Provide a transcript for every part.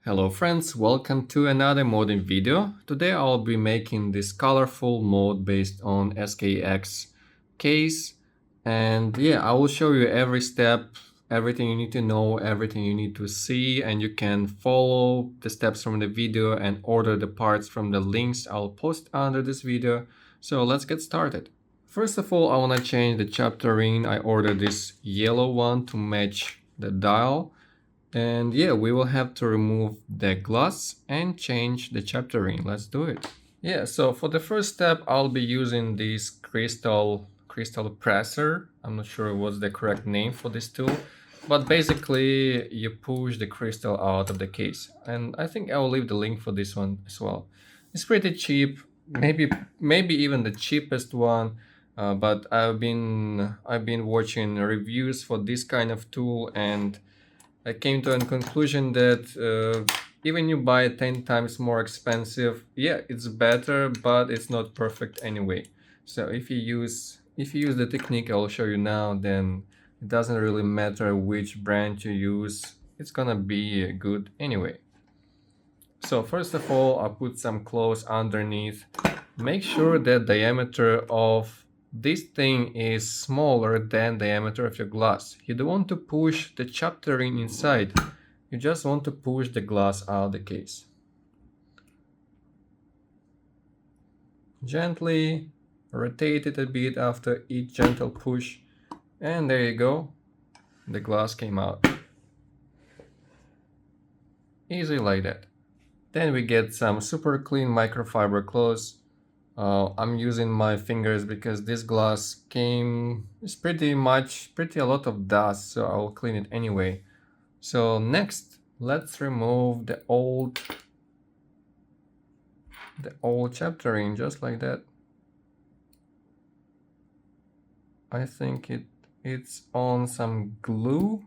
Hello friends, welcome to another modding video. Today I'll be making this colorful mod based on SKX case, and yeah, I will show you every step, everything you need to know, everything you need to see, and you can follow the steps from the video and order the parts from the links I'll post under this video. So let's get started. First of all, I want to change the chapter ring. I ordered this yellow one to match the dial. And yeah, we will have to remove the glass and change the chapter ring. Let's do it. Yeah, so for the first step, I'll be using this crystal presser. I'm not sure what's the correct name for this tool, but basically you push the crystal out of the case. And I think I'll leave the link for this one as well. It's pretty cheap, maybe even the cheapest one. But I've been watching reviews for this kind of tool, and I came to a conclusion that even you buy 10 times more expensive, yeah, it's better, but it's not perfect anyway. So if you use the technique I'll show you now, then it doesn't really matter which brand you use. It's gonna be good anyway. So first of all, I'll put some clothes underneath. Make sure that diameter of this thing is smaller than diameter of your glass. You don't want to push the chapter ring inside. You just want to push the glass out of the case. Gently rotate it a bit after each gentle push, and there you go. The glass came out. Easy like that. Then we get some super clean microfiber cloths. I'm using my fingers because this glass is pretty a lot of dust, so I'll clean it anyway. So next, let's remove the old chapter ring, just like that. I think it's on some glue.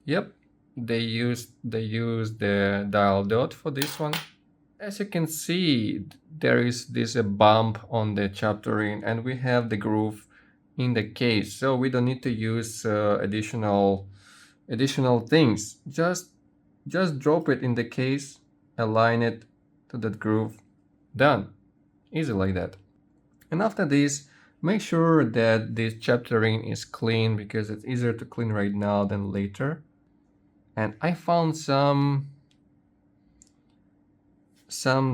Yep, they used the dial dot for this one. As you can see, there is this bump on the chapter ring, and we have the groove in the case, so we don't need to use additional things. Just drop it in the case, align it to that groove, done. Easy like that. And after this, make sure that this chapter ring is clean, because it's easier to clean right now than later. And I found some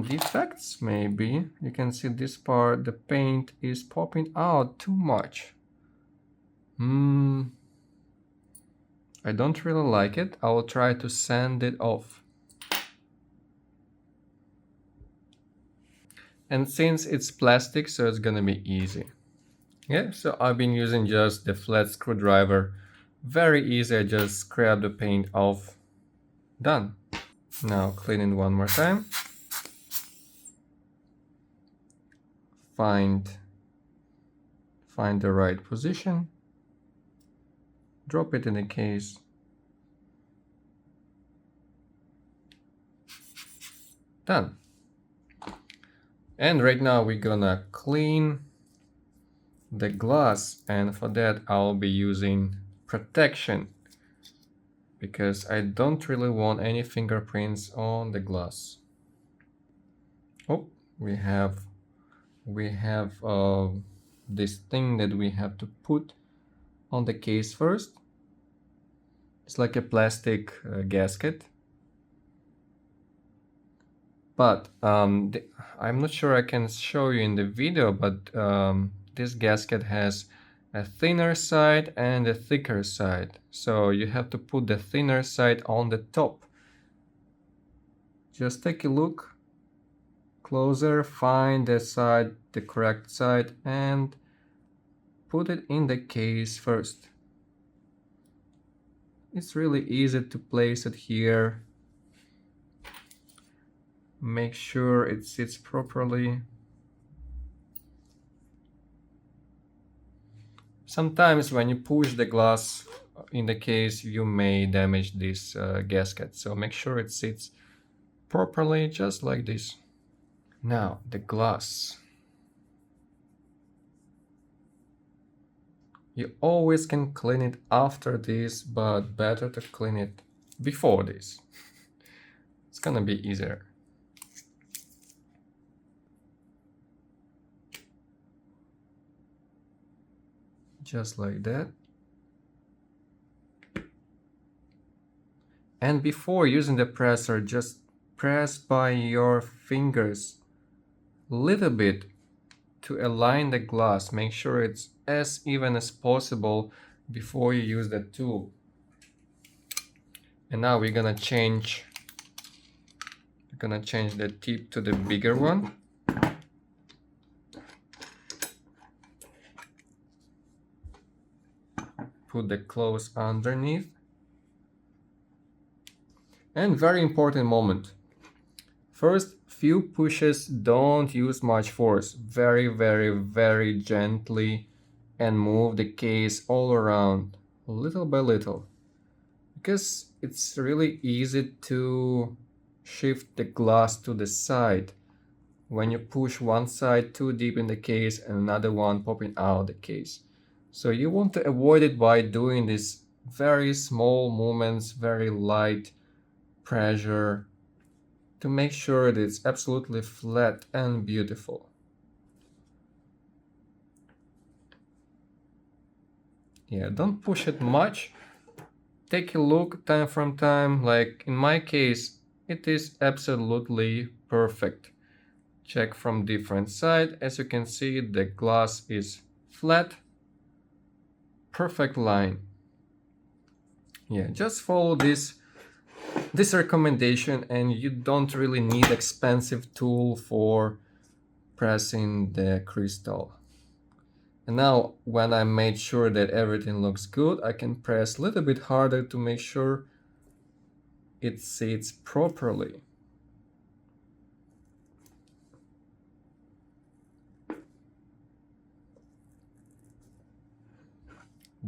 defects. Maybe you can see this part, the paint is popping out too much. I don't really like it. I will try to sand it off. And since it's plastic, so it's gonna be easy. Yeah, so I've been using just the flat screwdriver. Very easy, I just scrap the paint off. Done. Now clean it one more time. Find the right position. Drop it in the case. Done. And right now we're gonna clean the glass, and for that I'll be using protection, because I don't really want any fingerprints on the glass. Oh, we have this thing that we have to put on the case first. It's like a plastic gasket, but I'm not sure I can show you in the video, but this gasket has a thinner side and a thicker side, so you have to put the thinner side on the top. Just take a look closer, find the correct side, and put it in the case first. It's really easy to place it here. Make sure it sits properly. Sometimes when you push the glass in the case, you may damage this gasket, so make sure it sits properly, just like this. Now the glass. You always can clean it after this, but better to clean it before this. It's gonna be easier. Just like that. And before using the presser, just press by your fingers a little bit to align the glass. Make sure it's as even as possible before you use the tool. And now we're gonna change the tip to the bigger one. Put the close underneath. And very important moment. First few pushes, don't use much force. Very, very, very gently, and move the case all around, little by little. Because it's really easy to shift the glass to the side when you push one side too deep in the case and another one popping out the case. So you want to avoid it by doing these very small movements, very light pressure, to make sure that it's absolutely flat and beautiful. Yeah, don't push it much. Take a look time from time. Like in my case, it is absolutely perfect. Check from different side. As you can see, the glass is flat. Perfect line. Yeah, just follow this recommendation, and you don't really need expensive tool for pressing the crystal. And now when I made sure that everything looks good, I can press a little bit harder to make sure it sits properly.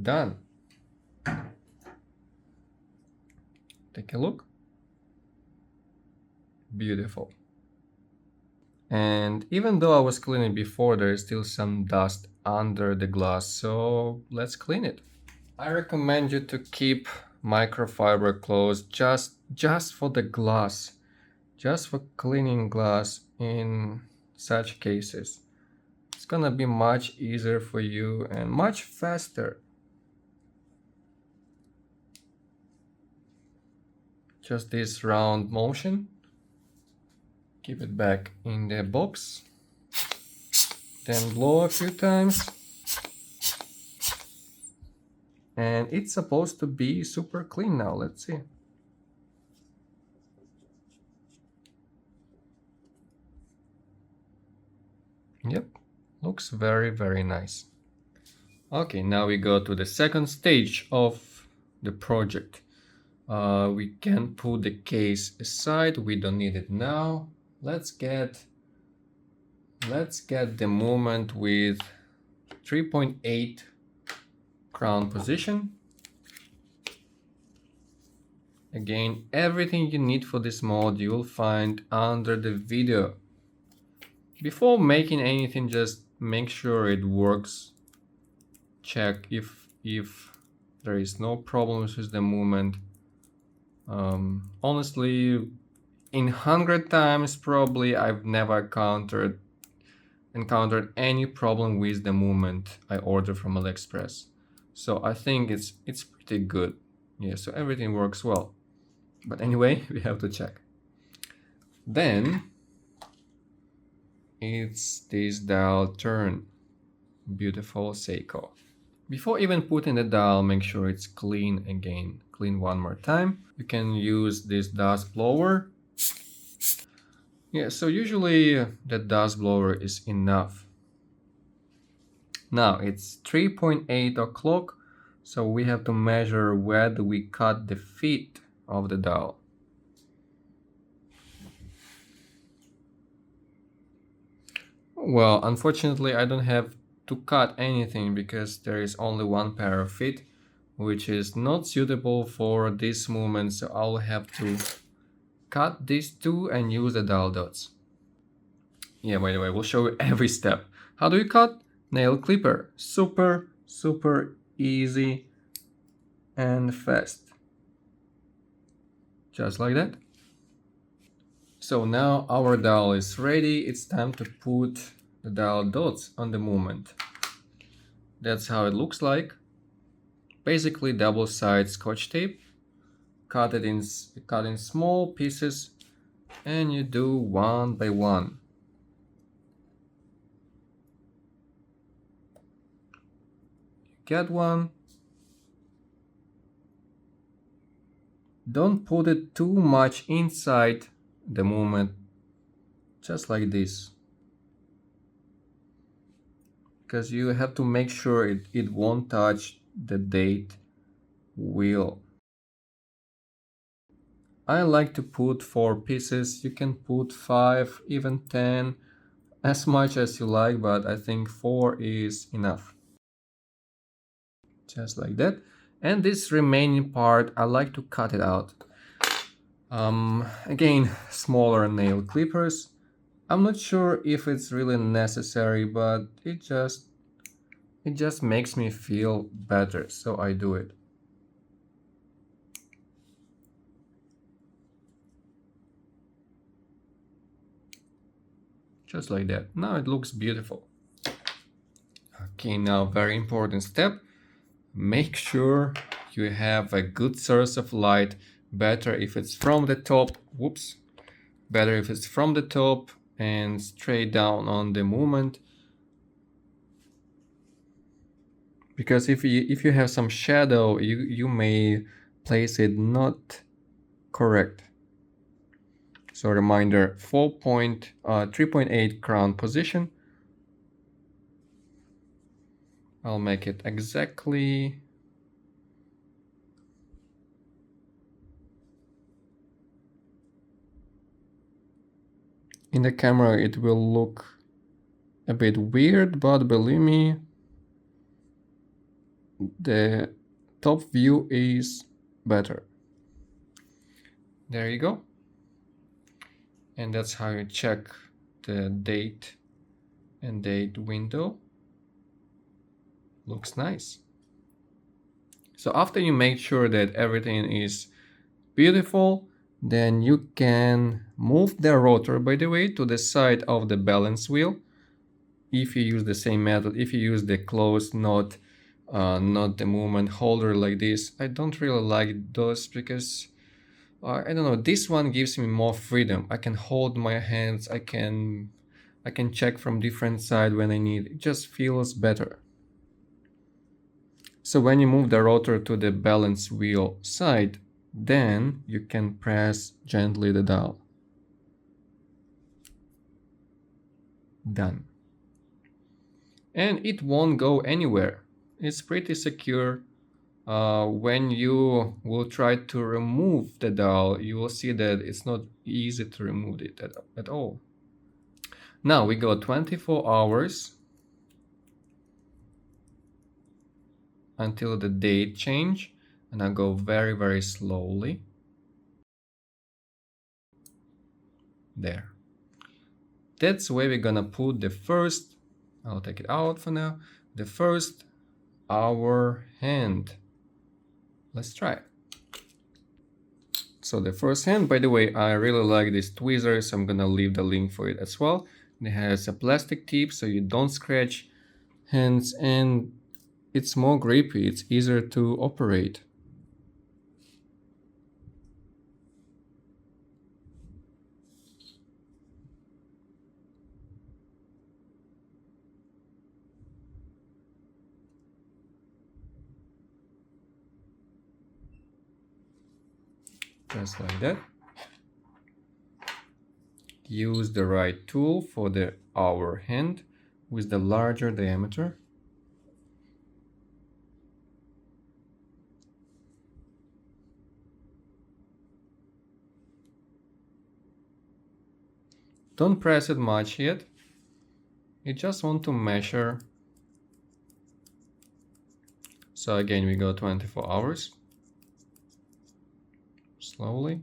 Done. Take a look. Beautiful. And even though I was cleaning before, there is still some dust under the glass, so let's clean it. I recommend you to keep microfiber clothes just for the glass, just for cleaning glass in such cases. It's gonna be much easier for you and much faster. Just this round motion. Keep it back in the box. Then blow a few times. And it's supposed to be super clean now. Let's see. Yep, looks very, very nice. Okay, now we go to the second stage of the project. We can put the case aside. We don't need it now. Let's get the movement with 3.8 crown position. Again, everything you need for this mod you'll find under the video. Before making anything, just make sure it works. Check if there is no problems with the movement. Honestly, in 100 times probably I've never encountered any problem with the movement I ordered from AliExpress. So I think it's pretty good. Yeah, so everything works well. But anyway, we have to check. Then it's this dial turn. Beautiful Seiko. Before even putting the dial, make sure it's clean again. Clean one more time. You can use this dust blower. Yeah, so usually the dust blower is enough. Now it's 3.8 o'clock, so we have to measure where do we cut the feet of the dial. Well, unfortunately I don't have to cut anything because there is only one pair of feet, which is not suitable for this movement, so I'll have to cut these two and use the dial dots. Yeah, by the way, we'll show you every step. How do you cut? Nail clipper. Super easy and fast. Just like that. So now our dial is ready. It's time to put the dial dots on the movement. That's how it looks like. Basically double-sided scotch tape. Cut in small pieces, and you do one by one. Get one. Don't put it too much inside the movement, just like this, because you have to make sure it won't touch the date wheel. I like to put 4 pieces. You can put 5, even 10, as much as you like, but I think 4 is enough. Just like that. And this remaining part, I like to cut it out. Again, smaller nail clippers. I'm not sure if it's really necessary, but it just makes me feel better, so I do it. Just like that. Now it looks beautiful. Okay, now very important step. Make sure you have a good source of light. Better if it's from the top. Whoops. Better if it's from the top and straight down on the movement. Because if you have some shadow, you may place it not correct. So reminder, 3.8 crown position. I'll make it exactly in the camera. It will look a bit weird, but believe me, the top view is better. There you go. And that's how you check the date and date window. Looks nice. So after you make sure that everything is beautiful, then you can move the rotor, by the way, to the side of the balance wheel. If you use the same method, if you use the closed knot, not the movement holder like this. I don't really like those because I don't know, this one gives me more freedom. I can hold my hands, I can check from different side when I need. It just feels better. So when you move the rotor to the balance wheel side, then you can press gently the dial. Done. And it won't go anywhere. It's pretty secure. When you will try to remove the dial, you will see that it's not easy to remove it at all. Now we go 24 hours until the date change, and I go very, very slowly. There. That's where we're gonna put the first, I'll take it out for now, the first hour hand. Let's try. So the first hand, by the way, I really like this tweezer, so I'm gonna leave the link for it as well. It has a plastic tip so you don't scratch hands, and it's more grippy, it's easier to operate. Just like that. Use the right tool for the hour hand with the larger diameter. Don't press it much yet. You just want to measure. So again, we go 24 hours. Slowly.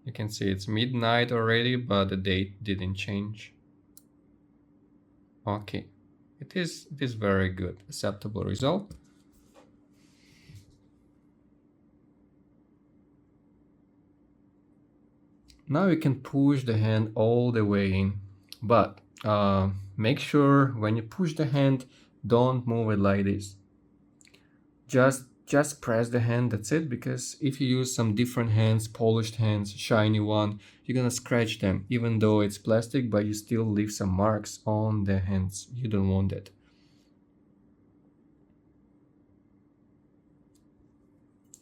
You can see it's midnight already, but the date didn't change. Okay, it is very good, acceptable result. Now you can push the hand all the way in, but make sure when you push the hand, don't move it like this. Just press the hand, that's it, because if you use some different hands, polished hands, shiny one, you're gonna scratch them, even though it's plastic, but you still leave some marks on the hands. You don't want that.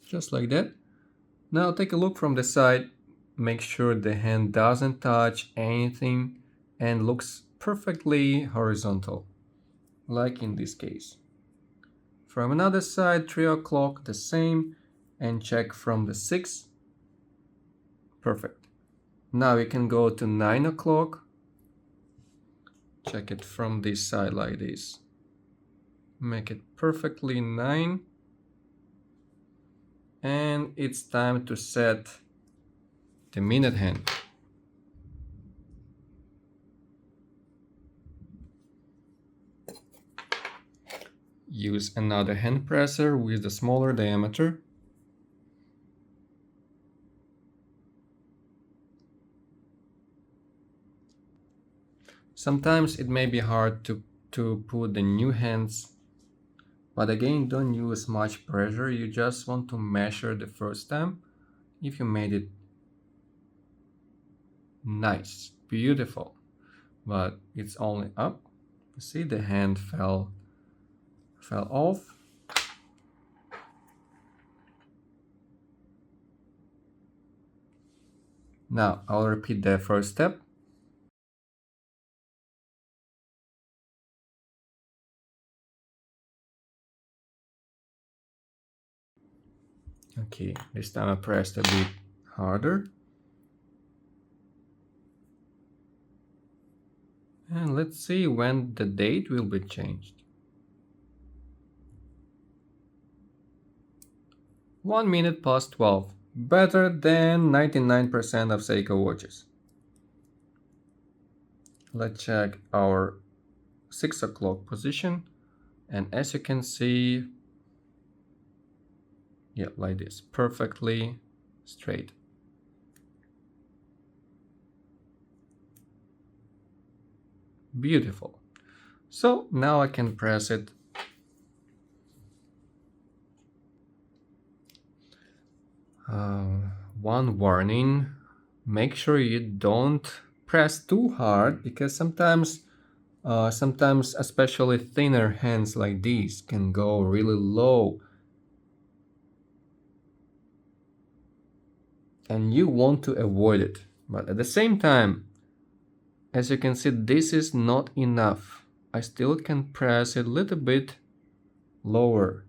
Just like that. Now take a look from the side, make sure the hand doesn't touch anything and looks perfectly horizontal, like in this case. From another side, 3 o'clock, the same, and check from the 6. Perfect. Now we can go to 9 o'clock. Check it from this side like this. Make it perfectly 9. And it's time to set the minute hand. Use another hand presser with a smaller diameter. Sometimes it may be hard to put the new hands, but again, don't use much pressure. You just want to measure the first time. If you made it nice, beautiful, but it's only up. See, the hand fell off. Now I'll repeat the first step. Okay, this time I pressed a bit harder. And let's see when the date will be changed. 1 minute past 12. Better than 99% of Seiko watches. Let's check our 6 o'clock position. And as you can see, yeah, like this, perfectly straight. Beautiful. So now I can press it. One warning, make sure you don't press too hard, because sometimes especially thinner hands like these can go really low. And you want to avoid it. But at the same time, as you can see, this is not enough. I still can press it a little bit lower.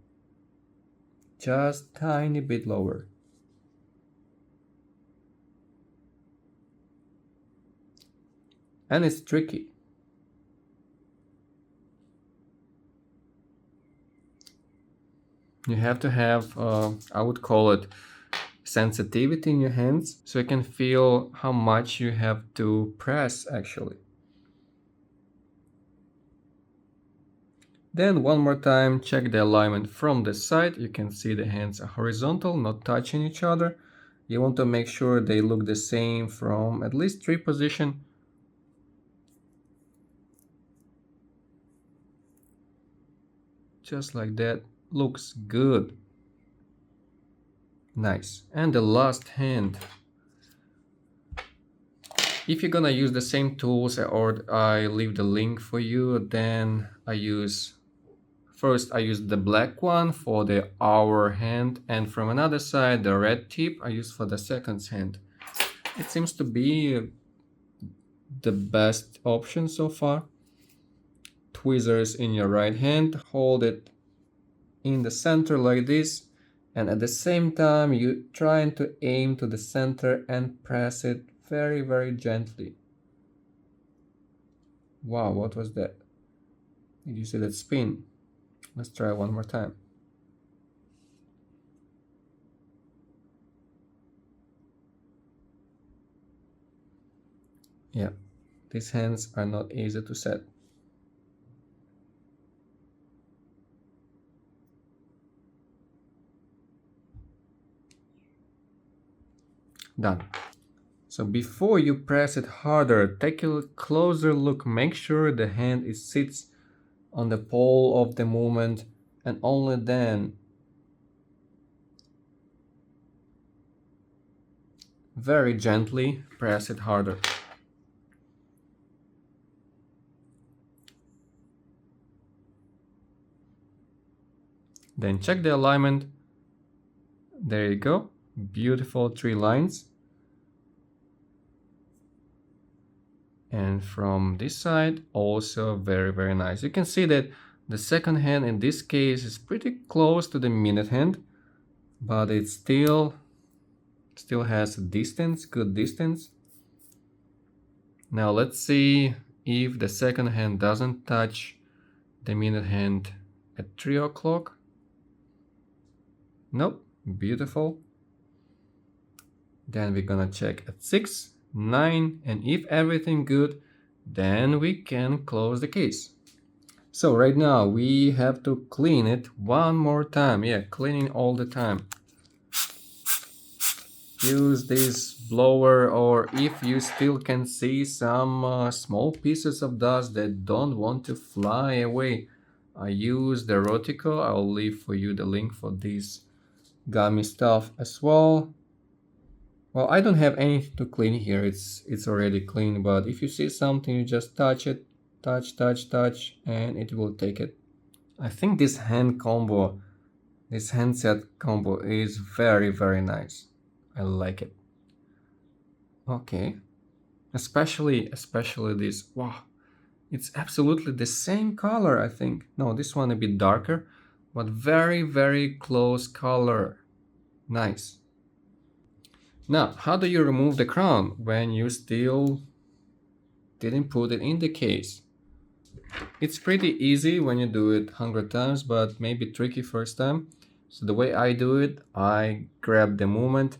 Just tiny bit lower. And it's tricky. You have to have, I would call it sensitivity in your hands, so you can feel how much you have to press actually. Then one more time, check the alignment from the side. You can see the hands are horizontal, not touching each other. You want to make sure they look the same from at least 3 positions. Just like that. Looks good. Nice. And the last hand. If you're gonna use the same tools, or I leave the link for you, then I use the black one for the hour hand, and from another side the red tip I use for the seconds hand. It seems to be the best option so far. Tweezers in your right hand, hold it in the center like this, and at the same time you trying to aim to the center and press it very, very gently. Wow, what was that? Did you see that spin? Let's try one more time. Yeah, these hands are not easy to set. Done. So before you press it harder, take a closer look. Make sure the hand sits on the pole of the movement, and only then very gently press it harder. Then check the alignment. There you go. Beautiful 3 lines. And from this side, also very nice. You can see that the second hand in this case is pretty close to the minute hand, but it still has a distance, good distance. Now let's see if the second hand doesn't touch the minute hand at 3 o'clock. Nope, beautiful. Then we're gonna check at 6, 9, and if everything good, then we can close the case. So right now we have to clean it one more time. Yeah, cleaning all the time. Use this blower, or if you still can see some small pieces of dust that don't want to fly away, I use the Rotico. I'll leave for you the link for this gummy stuff as well. Well, I don't have anything to clean here. It's already clean, but if you see something, you just touch it, touch, and it will take it. I think this handset combo is very nice. I like it. Okay. Especially this. Wow. It's absolutely the same color, I think. No, this one a bit darker, but very close color. Nice. Now, how do you remove the crown when you still didn't put it in the case? It's pretty easy when you do it 100 times, but maybe tricky first time. So the way I do it, I grab the movement,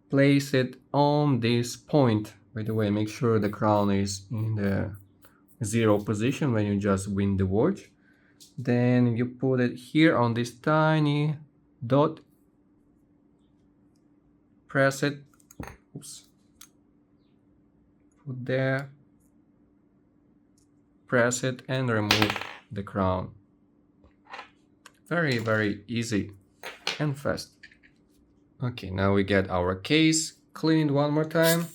place it on this point. By the way, make sure the crown is in the 0 position when you just win the watch. Then you put it here on this tiny dot, press it, oops, put there, press it, and remove the crown. Very easy and fast. Okay, now we get our case cleaned one more time.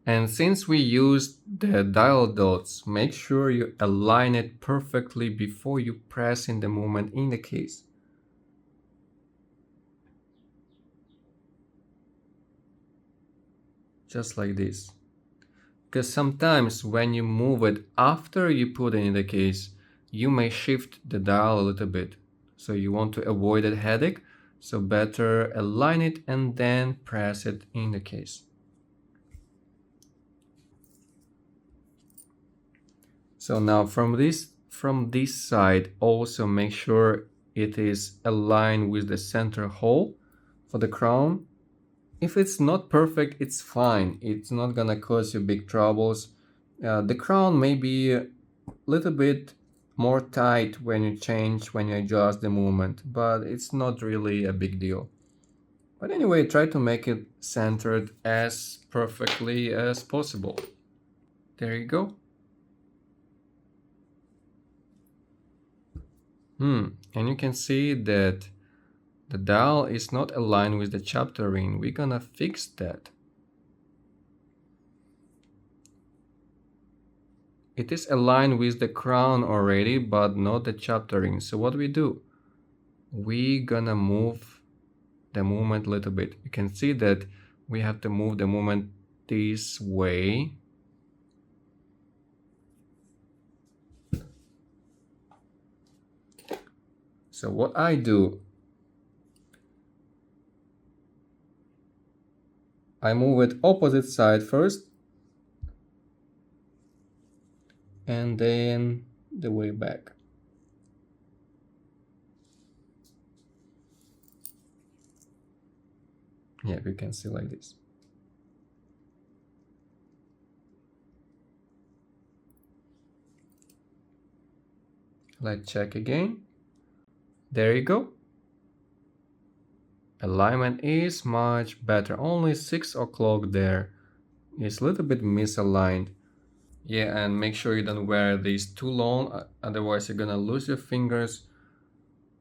And since we used the dial dots, make sure you align it perfectly before you press in the movement in the case. Just like this. Because sometimes when you move it after you put it in the case, you may shift the dial a little bit. So you want to avoid that headache. So better align it and then press it in the case. So now from this side, also make sure it is aligned with the center hole for the crown. If it's not perfect, it's fine. It's not gonna cause you big troubles. The crown may be a little bit more tight when you adjust the movement, but it's not really a big deal. But anyway, try to make it centered as perfectly as possible. There you go. And you can see that the dial is not aligned with the chapter ring. We're gonna fix that. It is aligned with the crown already, but not the chapter ring. So what we do? We're gonna move the movement a little bit. You can see that we have to move the movement this way. So what I do, I move it opposite side first, and then the way back. Yeah, we can see like this. Let's check again. There you go. Alignment is much better. Only 6 o'clock there is a little bit misaligned. Yeah, and make sure you don't wear these too long, otherwise you're gonna lose your fingers.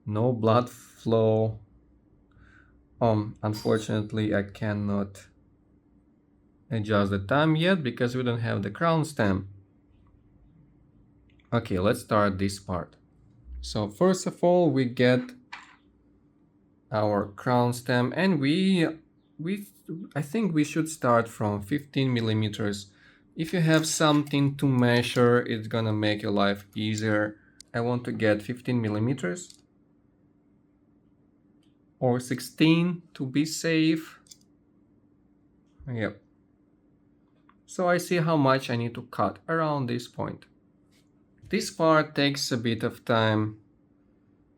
No blood flow. Unfortunately I cannot adjust the time yet because we don't have the crown stamp. Okay, let's start this part. So first of all, we get our crown stamp, and I think we should start from 15 millimeters. If you have something to measure, it's gonna make your life easier. I want to get 15 millimeters or 16 to be safe. Yep. So I see how much I need to cut around this point. This part takes a bit of time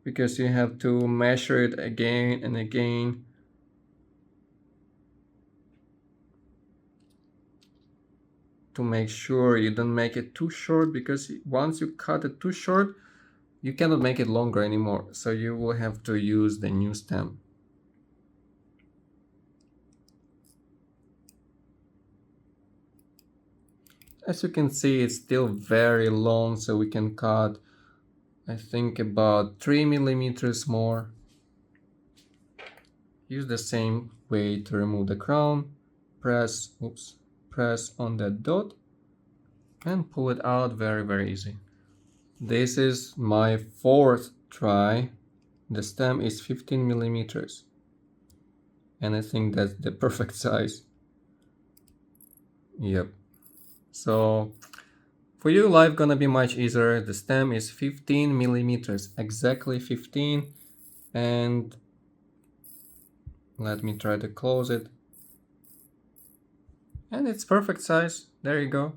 because you have to measure it again and again. To make sure you don't make it too short, because once you cut it too short, you cannot make it longer anymore. So you will have to use the new stem. As you can see, it's still very long, so we can cut, I think, about 3 millimeters more. Use the same way to remove the crown. Press on that dot and pull it out. Very easy. This is my 4th try. The stem is 15 millimeters. And I think that's the perfect size. Yep. So for you, life gonna be much easier. The stem is 15 millimeters, exactly 15. And let me try to close it. And it's perfect size. There you go.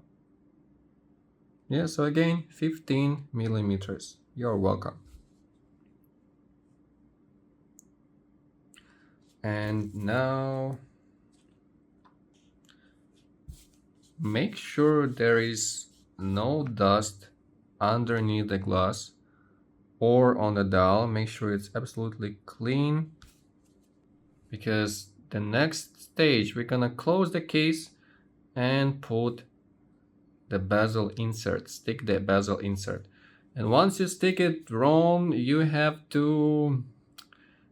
Yeah, so again, 15 millimeters. You're welcome. And now make sure there is no dust underneath the glass or on the dial. Make sure it's absolutely clean, because the next stage we're gonna close the case and put the bezel insert, stick the bezel insert. And once you stick it wrong, you have to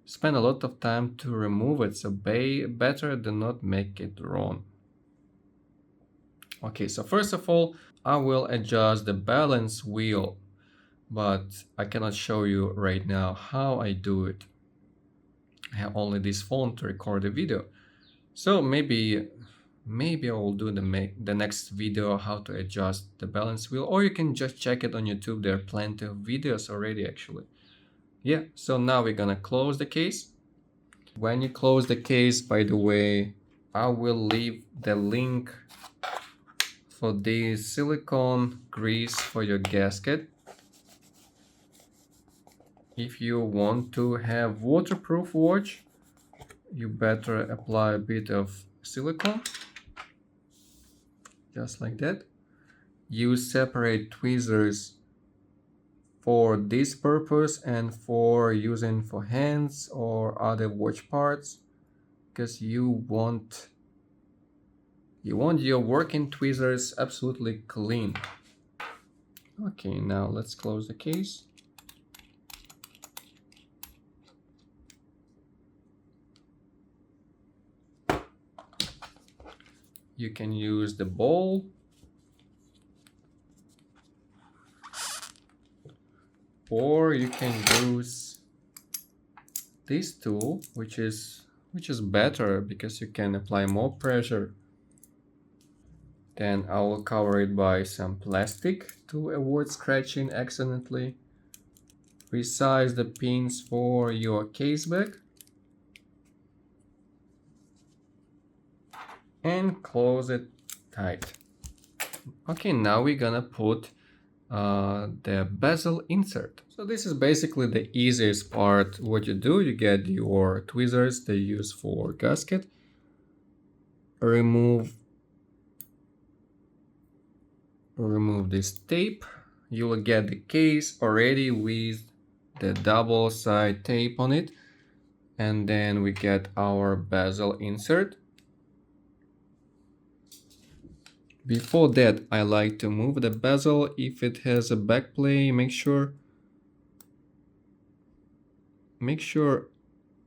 spend a lot of time to remove it, so better do not make it wrong. Okay, so first of all, I will adjust the balance wheel, but I cannot show you right now how I do it. I have only this phone to record the video. So maybe I will do the next video how to adjust the balance wheel, or you can just check it on YouTube. There are plenty of videos already actually. Yeah, so now we're gonna close the case. When you close the case, by the way, I will leave the link for the silicone grease for your gasket. If you want to have waterproof watch, you better apply a bit of silicone, just like that. Use separate tweezers for this purpose and for using for hands or other watch parts, because you want your working tweezers absolutely clean. Okay, now let's close the case. You can use the ball or you can use this tool, which is better because you can apply more pressure. Then I will cover it by some plastic to avoid scratching accidentally. Resize the pins for your case back and close it tight. Okay, now we're gonna put the bezel insert. So this is basically the easiest part. What you do, you get your tweezers they use for gasket, remove this tape. You will get the case already with the double side tape on it. And then we get our bezel insert. Before that, I like to move the bezel. If it has a backplay, make sure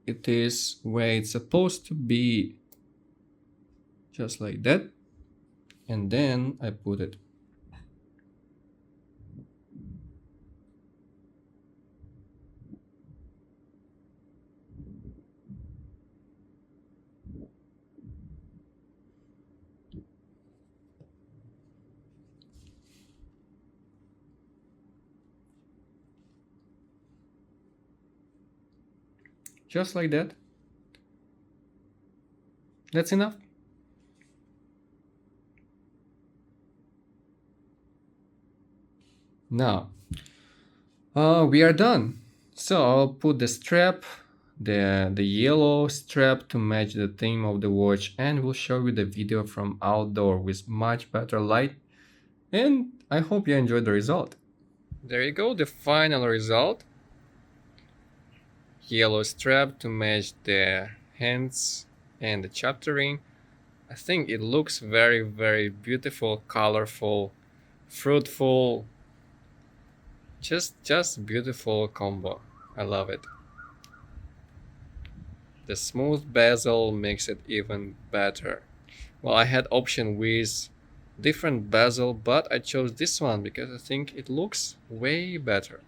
it is where it's supposed to be, just like that. And then I put it. Just like that. That's enough. Now, we are done. So I'll put the strap, the yellow strap to match the theme of the watch, and we'll show you the video from outdoor with much better light. And I hope you enjoyed the result. There you go, the final result. Yellow strap to match the hands and the chapter ring. I think it looks very, very beautiful, colorful, fruitful. Just beautiful combo. I love it. The smooth bezel makes it even better. Well, I had option with different bezel, but I chose this one because I think it looks way better.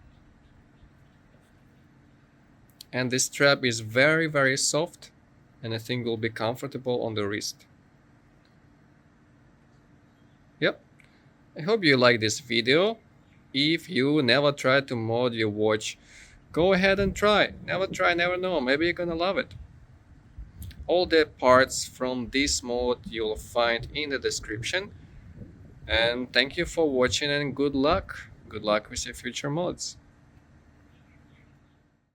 And this strap is very, very soft, and I think will be comfortable on the wrist. Yep. I hope you like this video. If you never tried to mod your watch, go ahead and try. Never try, never know. Maybe you're gonna love it. All the parts from this mod you'll find in the description. And thank you for watching and good luck. Good luck with your future mods.